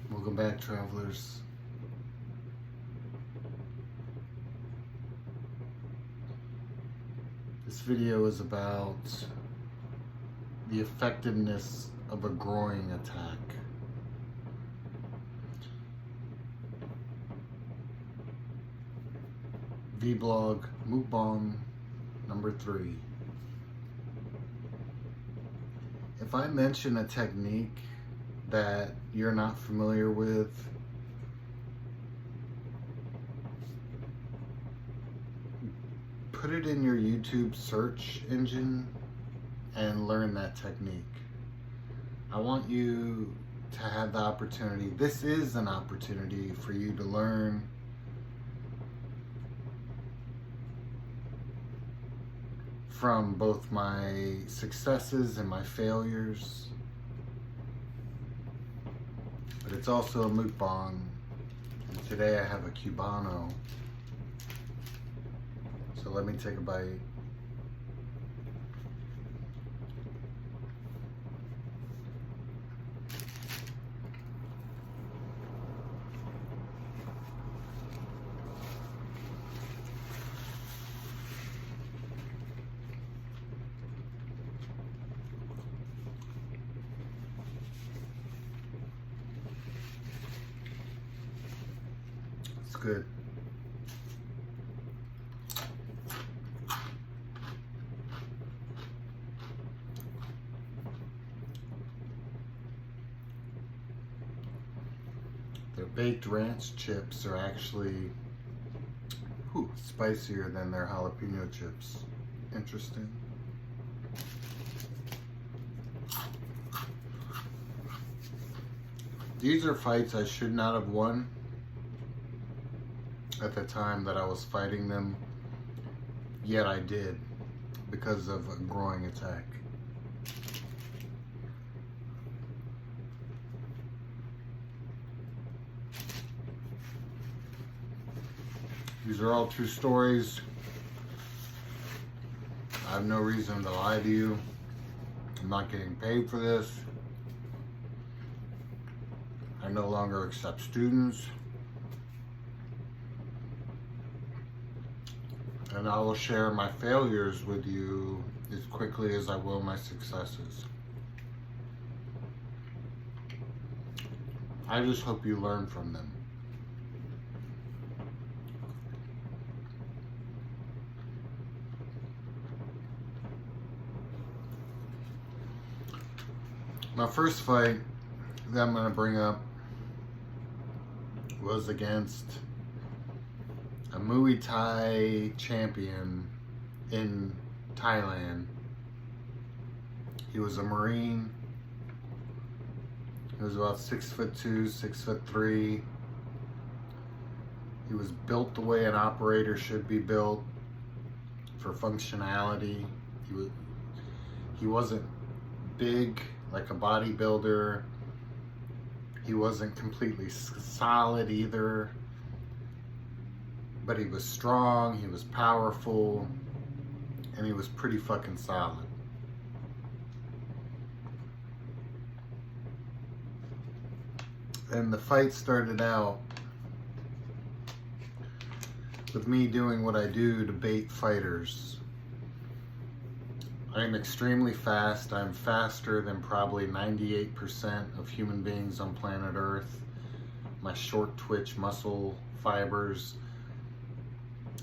Welcome back, travelers. This video is about the effectiveness of a groin attack. Vlog mukbang number 3. If I mention a technique that you're not familiar with, put it in your YouTube search engine and learn that technique. I want you to have the opportunity. This is an opportunity for you to learn from both my successes and my failures. But it's also a mukbang. And today I have a Cubano. So let me take a bite. It's good. Their baked ranch chips are actually spicier than their jalapeno chips. Interesting. These are fights I should not have won at the time that I was fighting them, yet I did because of a groin attack. These are all true stories. I have no reason to lie to you. I'm not getting paid for this. I no longer accept students. And I will share my failures with you as quickly as I will my successes. I just hope you learn from them. My first fight that I'm going to bring up was against a Muay Thai champion in Thailand. He was a Marine. He was about 6'2", 6'3". He was built the way an operator should be built for functionality. He wasn't big like a bodybuilder. He wasn't completely solid either, but he was strong, he was powerful, and he was pretty fucking solid. And the fight started out with me doing what I do to bait fighters. I am extremely fast. I'm faster than probably 98% of human beings on planet Earth. My short twitch muscle fibers.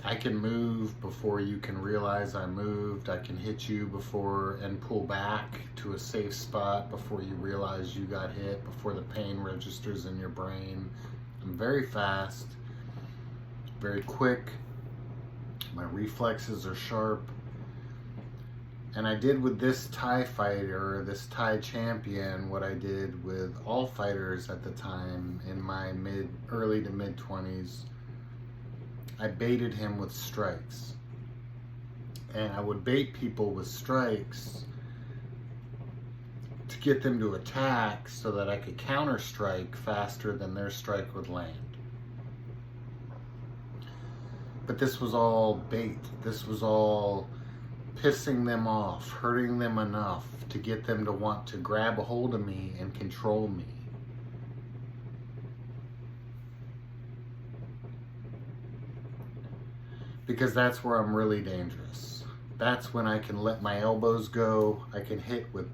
I can move before you can realize I moved. I can hit you before and pull back to a safe spot before you realize you got hit, before the pain registers in your brain. I'm very fast, very quick. My reflexes are sharp. And I did with this Thai fighter, this Thai champion, what I did with all fighters at the time in my early to mid 20s. I baited him with strikes. And I would bait people with strikes to get them to attack so that I could counter strike faster than their strike would land. But this was all bait. This was all pissing them off, hurting them enough to get them to want to grab a hold of me and control me. because that's where I'm really dangerous. That's when I can let my elbows go. I can hit with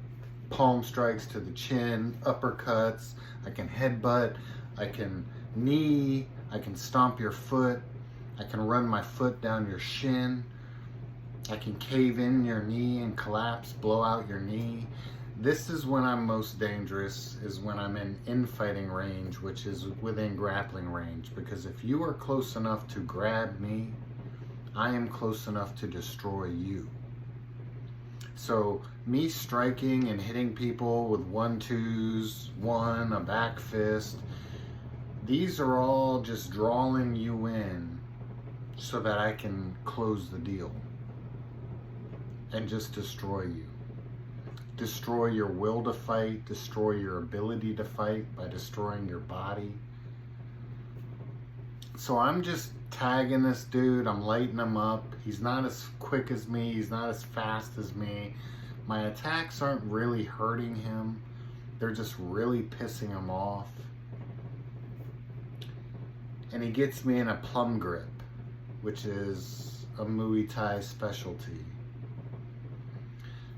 palm strikes to the chin, uppercuts. I can headbutt. I can knee. I can stomp your foot. I can run my foot down your shin. I can cave in your knee and collapse, blow out your knee. This is when I'm most dangerous, is when I'm in infighting range, which is within grappling range. Because if you are close enough to grab me, I am close enough to destroy you. So me striking and hitting people with 1-2s, a back fist, these are all just drawing you in so that I can close the deal and just destroy you. Destroy your will to fight, destroy your ability to fight by destroying your body. So I'm just tagging this dude, I'm lighting him up. He's not as quick as me, he's not as fast as me. My attacks aren't really hurting him, they're just really pissing him off. And he gets me in a plum grip, which is a Muay Thai specialty.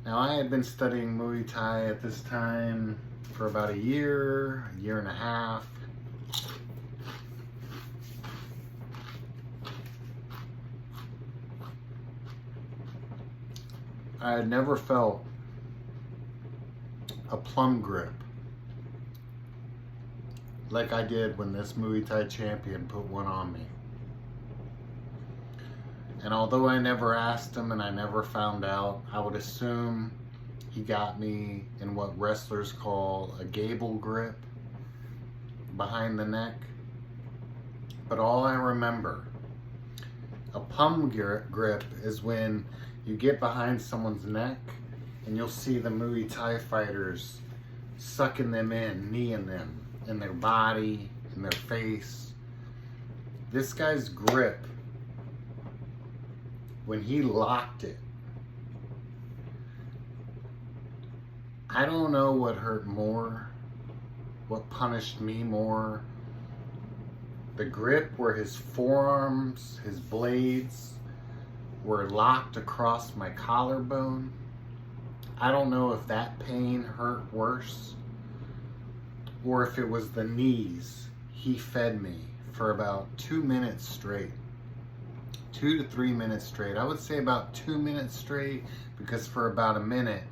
Now, I had been studying Muay Thai at this time for about a year and a half. I had never felt a plum grip like I did when this Muay Thai champion put one on me. And although I never asked him and I never found out, I would assume he got me in what wrestlers call a gable grip behind the neck. But all I remember, a plum grip is when you get behind someone's neck and you'll see the Muay Thai fighters sucking them in, kneeing them in their body, in their face. This guy's grip, when he locked it, I don't know what hurt more, what punished me more. The grip where his forearms, his blades were locked across my collarbone. I don't know if that pain hurt worse or if it was the knees he fed me for about 2 minutes straight. 2 to 3 minutes straight. I would say about 2 minutes straight, because for about a minute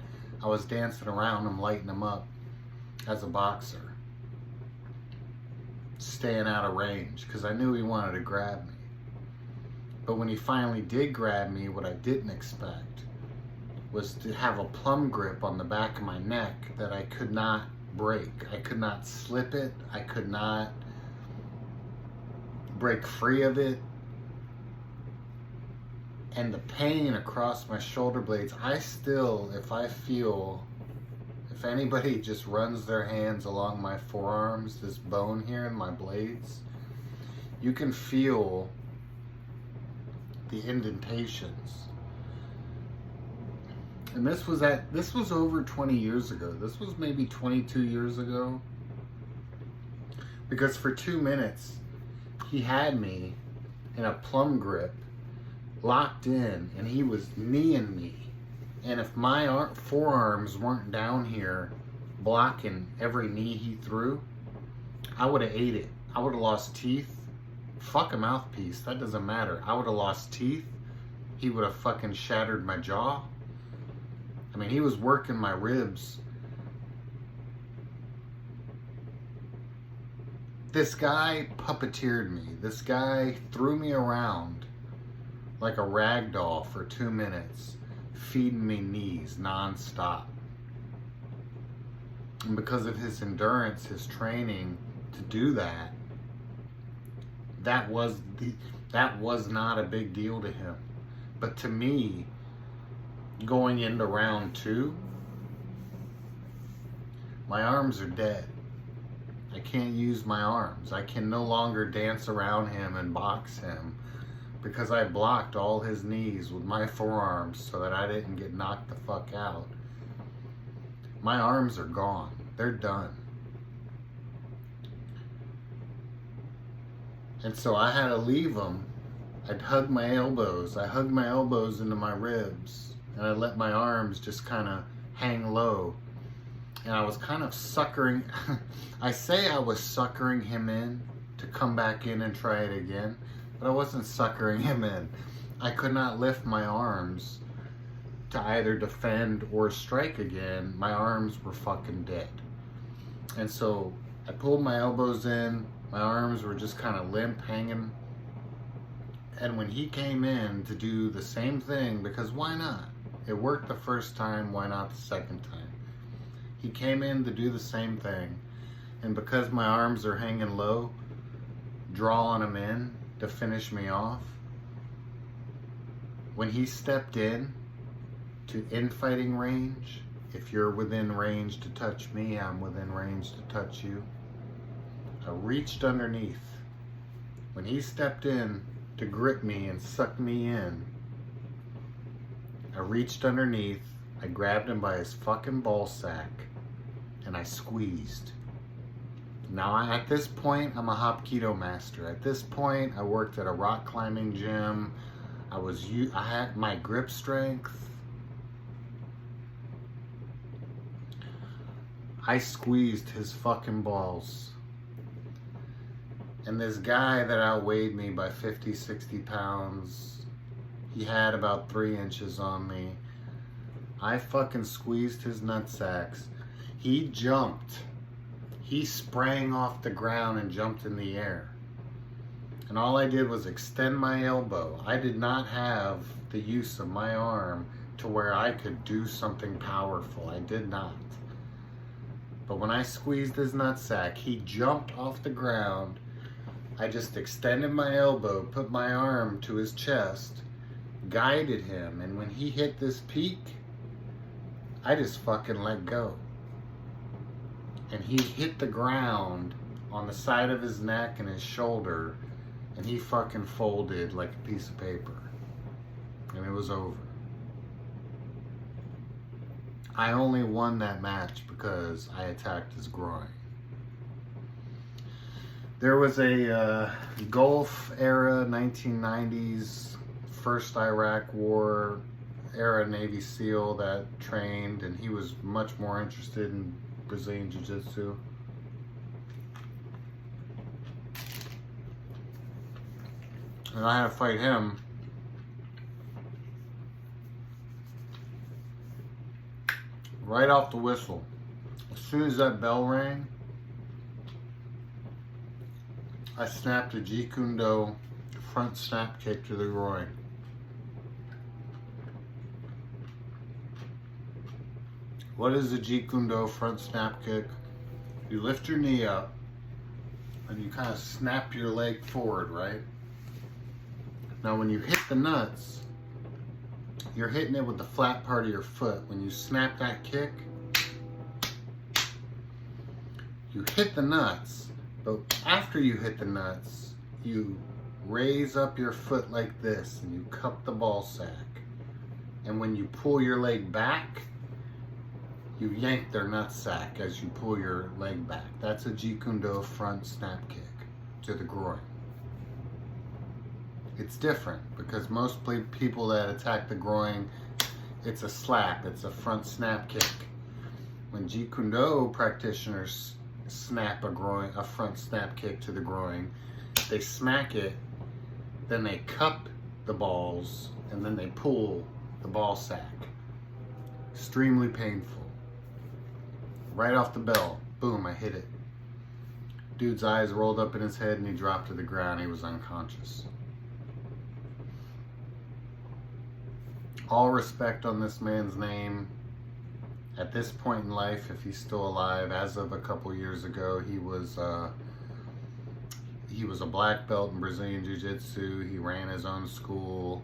I was dancing around him, lighting him up as a boxer, staying out of range because I knew he wanted to grab me. But when he finally did grab me, what I didn't expect was to have a plum grip on the back of my neck that I could not break. I could not slip it. I could not break free of it. And the pain across my shoulder blades, I still, if anybody just runs their hands along my forearms, this bone here in my blades, you can feel the indentations. And this was over 20 years ago. This was maybe 22 years ago. Because for 2 minutes, he had me in a plum grip, locked in, and he was kneeing me. And if my forearms weren't down here blocking every knee he threw, I would have ate it. I would have lost teeth. Fuck a mouthpiece, that doesn't matter. I would have lost teeth. He would have fucking shattered my jaw. I mean, he was working my ribs. This guy puppeteered me. This guy threw me around like a rag doll for 2 minutes, feeding me knees non-stop. And because of his endurance, his training to do that, that was not a big deal to him. But to me, going into round 2, my arms are dead. I can't use my arms. I can no longer dance around him and box him because I blocked all his knees with my forearms so that I didn't get knocked the fuck out. My arms are gone. They're done. And so I had to leave him I'd hug my elbows. I hugged my elbows into my ribs, and I let my arms just kind of hang low. And I was kind of suckering, I say I was suckering him in to come back in and try it again, but I wasn't suckering him in. I could not lift my arms to either defend or strike again. My arms were fucking dead. And so I pulled my elbows in, my arms were just kind of limp, hanging. And when he came in to do the same thing, because why not? It worked the first time, why not the second time? He came in to do the same thing, and because my arms are hanging low, drawing him in to finish me off. When he stepped in to infighting range, if you're within range to touch me, I'm within range to touch you. I reached underneath. When he stepped in to grip me and suck me in, I reached underneath, I grabbed him by his fucking ball sack, and I squeezed. Now at this point, I'm a Hapkido master. At this point, I worked at a rock climbing gym. I had my grip strength. I squeezed his fucking balls. And this guy that outweighed me by 50, 60 pounds, he had about 3 inches on me. I fucking squeezed his nutsacks. He jumped. He sprang off the ground and jumped in the air. And all I did was extend my elbow. I did not have the use of my arm to where I could do something powerful. I did not. But when I squeezed his nutsack, he jumped off the ground. I just extended my elbow, put my arm to his chest, guided him, and when he hit this peak, I just fucking let go. And he hit the ground on the side of his neck and his shoulder, and he fucking folded like a piece of paper. And it was over. I only won that match because I attacked his groin. There was a Gulf era, 1990s, first Iraq War era Navy SEAL that trained, and he was much more interested in Brazilian Jiu-Jitsu. And I had to fight him. Right off the whistle. As soon as that bell rang, I snapped a Jeet Kune Do front snap kick to the groin. What is a Jeet Kune Do front snap kick? You lift your knee up and you kind of snap your leg forward, right? Now when you hit the nuts, you're hitting it with the flat part of your foot. When you snap that kick, you hit the nuts, but after you hit the nuts, you raise up your foot like this and you cup the ball sack. And when you pull your leg back, you yank their nutsack as you pull your leg back. That's a Jeet Kune Do front snap kick to the groin. It's different because most people that attack the groin, it's a slap, it's a front snap kick. When Jeet Kune Do practitioners snap a front snap kick to the groin, they smack it, then they cup the balls, and then they pull the ball sack. Extremely painful. Right off the bell, boom, I hit it. Dude's eyes rolled up in his head and he dropped to the ground. He was unconscious. All respect on this man's name. At this point in life, if he's still alive, as of a couple years ago, he was a black belt in Brazilian Jiu-Jitsu. He ran his own school.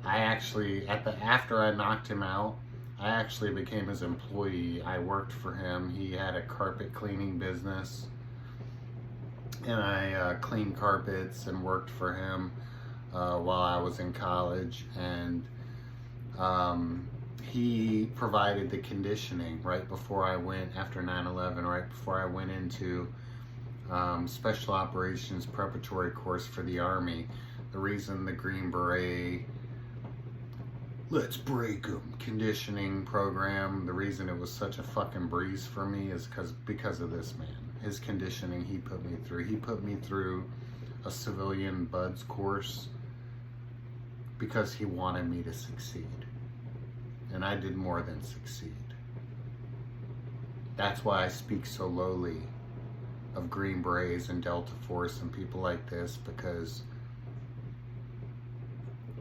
I actually, after I knocked him out, I actually became his employee. I worked for him. He had a carpet cleaning business, and I cleaned carpets and worked for him while I was in college. And he provided the conditioning right before I went, after 9/11, right before I went into special operations preparatory course for the Army. the reason the Green Beret let's break 'em conditioning program, the reason it was such a fucking breeze for me is because of this man. His conditioning he put me through. He put me through a civilian buds course because he wanted me to succeed. And I did more than succeed. That's why I speak so lowly of Green Berets and Delta Force and people like this, because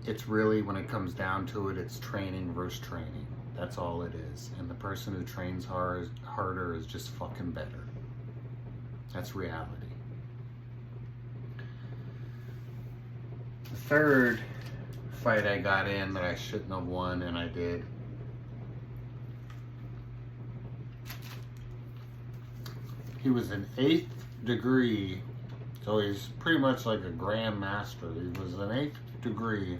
it's really, when it comes down to it, it's training versus training. That's all it is. And the person who trains harder is just fucking better. That's reality. The third fight I got in that I shouldn't have won, and I did. He was an 8th degree, so he's pretty much like a grandmaster. He was an 8th degree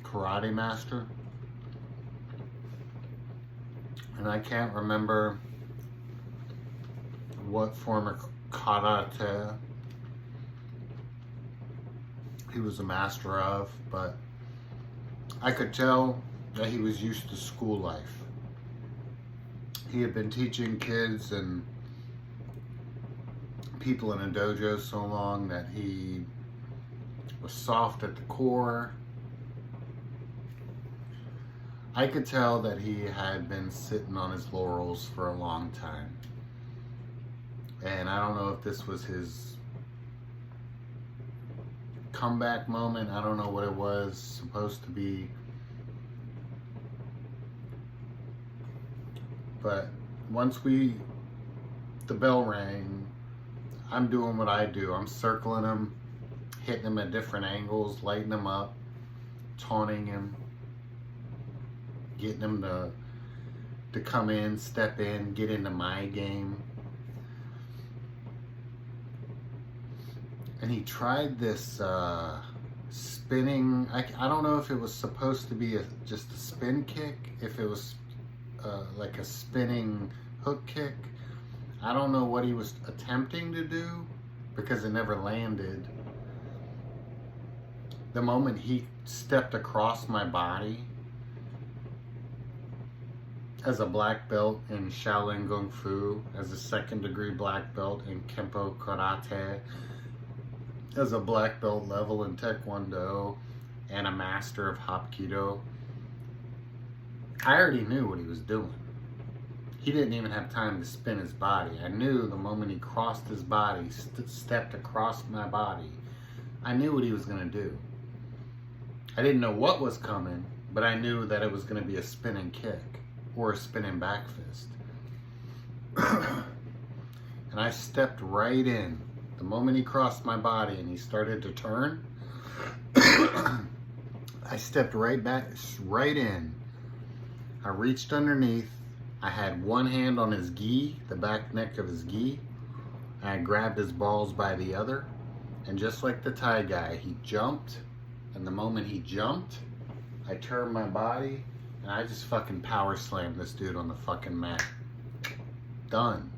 karate master, and I can't remember what form of karate he was a master of, but I could tell that he was used to school life. He had been teaching kids and people in a dojo so long that he was soft at the core. I could tell that he had been sitting on his laurels for a long time. And I don't know if this was his comeback moment. I don't know what it was supposed to be. But once the bell rang, I'm doing what I do. I'm circling him, hitting him at different angles, lighting him up, taunting him, getting him to come in, step in, get into my game. And he tried this spinning, I don't know if it was supposed to be just a spin kick, if it was like a spinning hook kick. I don't know what he was attempting to do because it never landed. The moment he stepped across my body, as a black belt in Shaolin Kung Fu, as a 2nd degree black belt in Kempo Karate, as a black belt level in Taekwondo, and a master of Hapkido, I already knew what he was doing. He didn't even have time to spin his body. I knew the moment he crossed his body, stepped across my body, I knew what he was going to do. I didn't know what was coming, but I knew that it was going to be a spinning kick or a spinning back fist. And I stepped right in. The moment he crossed my body and he started to turn, I stepped right in. I reached underneath. I had one hand on his gi, the back neck of his gi, and I grabbed his balls by the other. And just like the Thai guy, he jumped. And the moment he jumped, I turned my body and I just fucking power slammed this dude on the fucking mat. Done.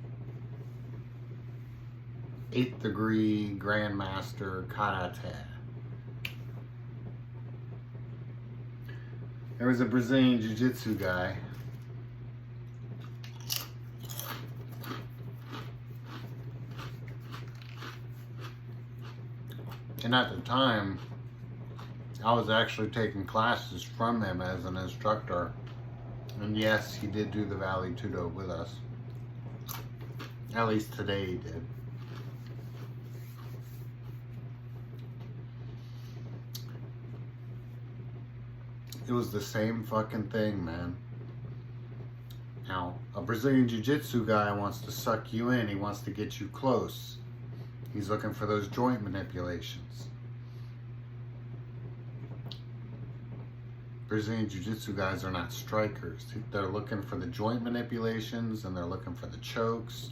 8th degree grandmaster karate. There was a Brazilian jiu-jitsu guy. And at the time, I was actually taking classes from him as an instructor. And yes, he did do the Valley Tudo with us. At least today he did. It was the same fucking thing, man. Now, a Brazilian Jiu-Jitsu guy wants to suck you in. He wants to get you close. He's looking for those joint manipulations. Brazilian Jiu-Jitsu guys are not strikers. They're looking for the joint manipulations and they're looking for the chokes.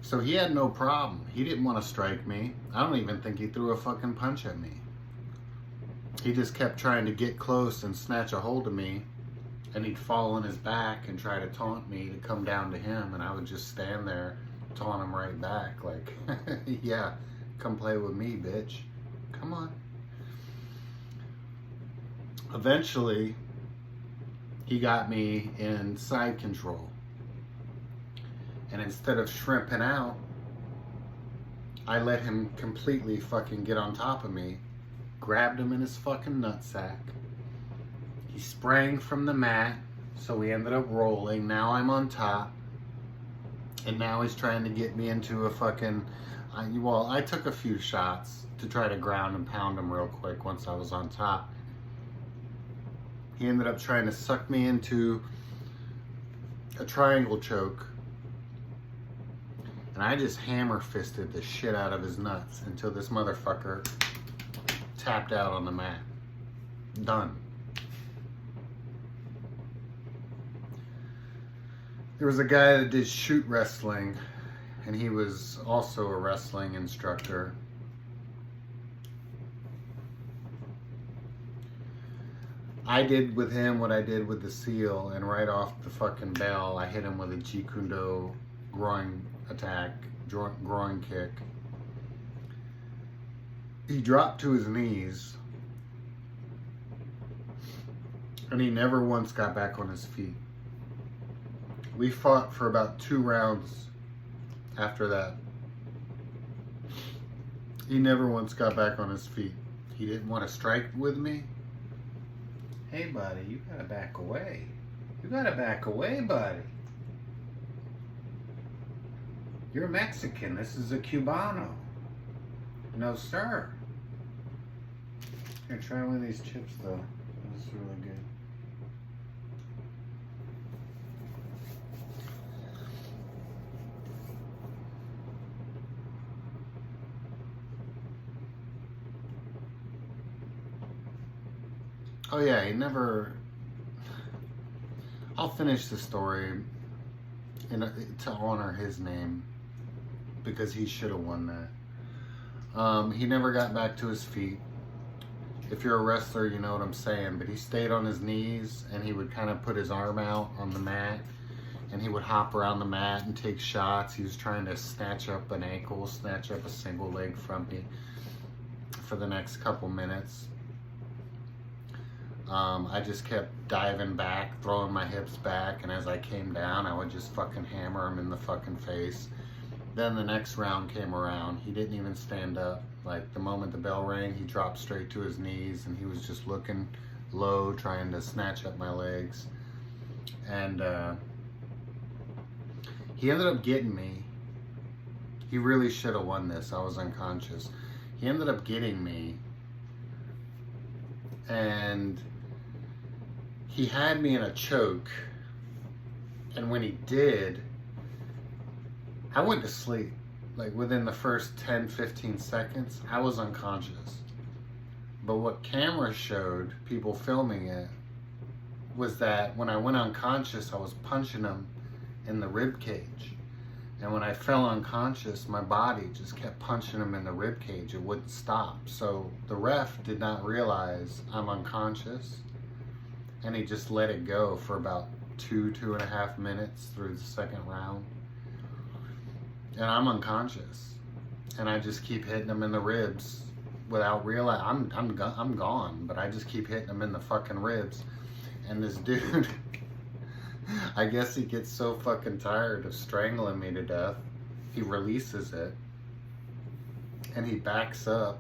So he had no problem. He didn't want to strike me. I don't even think he threw a fucking punch at me. He just kept trying to get close and snatch a hold of me, and he'd fall on his back and try to taunt me to come down to him, and I would just stand there taunting him right back, like, yeah, come play with me, bitch. Come on. Eventually, he got me in side control. And instead of shrimping out, I let him completely fucking get on top of me, grabbed him in his fucking nutsack. He sprang from the mat, so we ended up rolling. Now I'm on top. And now he's trying to get me into a fucking... I took a few shots to try to ground and pound him real quick once I was on top. He ended up trying to suck me into a triangle choke. And I just hammer fisted the shit out of his nuts until this motherfucker tapped out on the mat. Done. There was a guy that did shoot wrestling, and he was also a wrestling instructor. I did with him what I did with the SEAL, and right off the fucking bell, I hit him with a Jeet Kune Do groin attack, groin kick. He dropped to his knees, and he never once got back on his feet. We fought for about 2 rounds after that. He never once got back on his feet. He didn't want to strike with me. Hey, buddy, you gotta back away. You gotta back away, buddy. You're Mexican. This is a Cubano. No, sir. Here, try one of these chips, though. This is really good. Oh yeah, he never... I'll finish the story to honor his name, because he should have won that. He never got back to his feet. If you're a wrestler, you know what I'm saying, but he stayed on his knees, and he would kind of put his arm out on the mat, and he would hop around the mat and take shots. He was trying to snatch up an ankle, snatch up a single leg from me for the next couple minutes. I just kept diving back, throwing my hips back, and as I came down, I would just fucking hammer him in the fucking face. Then the next round came around. He didn't even stand up. Like, the moment the bell rang, he dropped straight to his knees, and he was just looking low, trying to snatch up my legs. And he ended up getting me. He really should have won this. I was unconscious. He ended up getting me, and he had me in a choke, and when he did, I went to sleep. Like, within the first 10-15 seconds, I was unconscious. But what cameras showed, people filming it, was that when I went unconscious, I was punching him in the rib cage. And when I fell unconscious, my body just kept punching him in the rib cage. It wouldn't stop. So the ref did not realize I'm unconscious, and he just let it go for about 2.5 minutes through the second round. And I'm unconscious, and I just keep hitting him in the ribs without realizing I'm gone, but I just keep hitting him in the fucking ribs. And this dude, I guess he gets so fucking tired of strangling me to death, he releases it, and he backs up,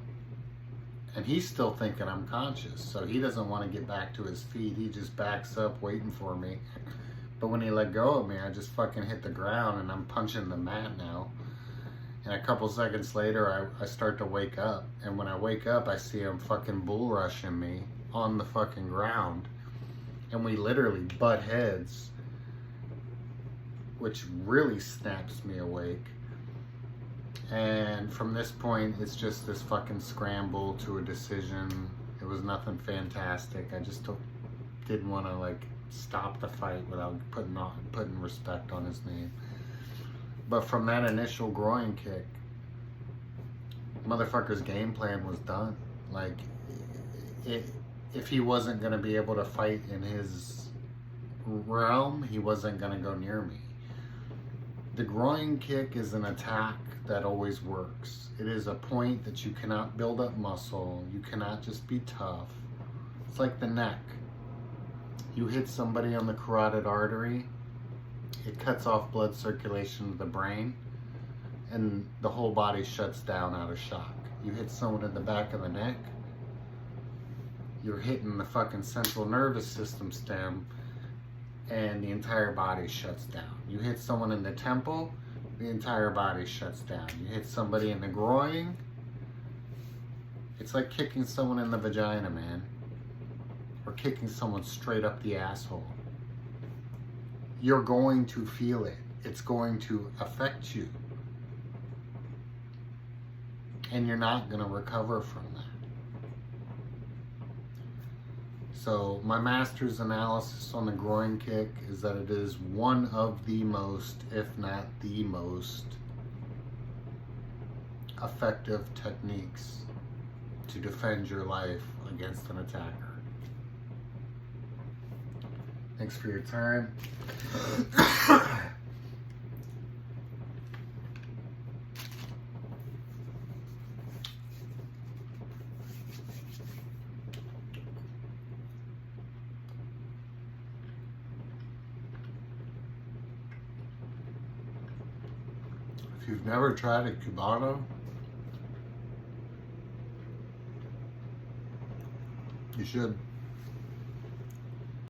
and he's still thinking I'm conscious, so he doesn't want to get back to his feet. He just backs up waiting for me. But when he let go of me, I just fucking hit the ground, and I'm punching the mat now. And a couple seconds later, I start to wake up. And when I wake up, I see him fucking bull rushing me on the fucking ground. And we literally butt heads, which really snaps me awake. And from this point, it's just this fucking scramble to a decision. It was nothing fantastic. I just didn't want to, like, stop the fight without putting respect on his name. But from that initial groin kick, motherfucker's game plan was done. Like, if he wasn't going to be able to fight in his realm, he wasn't going to go near me. The groin kick is an attack that always works. It is a point that you cannot build up muscle. You cannot just be tough. It's like the neck. You hit somebody on the carotid artery, it cuts off blood circulation to the brain, and the whole body shuts down out of shock. You hit someone in the back of the neck, you're hitting the fucking central nervous system stem, and the entire body shuts down. You hit someone in the temple, the entire body shuts down. You hit somebody in the groin, it's like kicking someone in the vagina, man. Or kicking someone straight up the asshole. You're going to feel it. It's going to affect you. And you're not going to recover from that. So my master's analysis on the groin kick is that it is one of the most, if not the most, effective techniques to defend your life against an attacker. Thanks for your time. If you've never tried a Cubano, you should.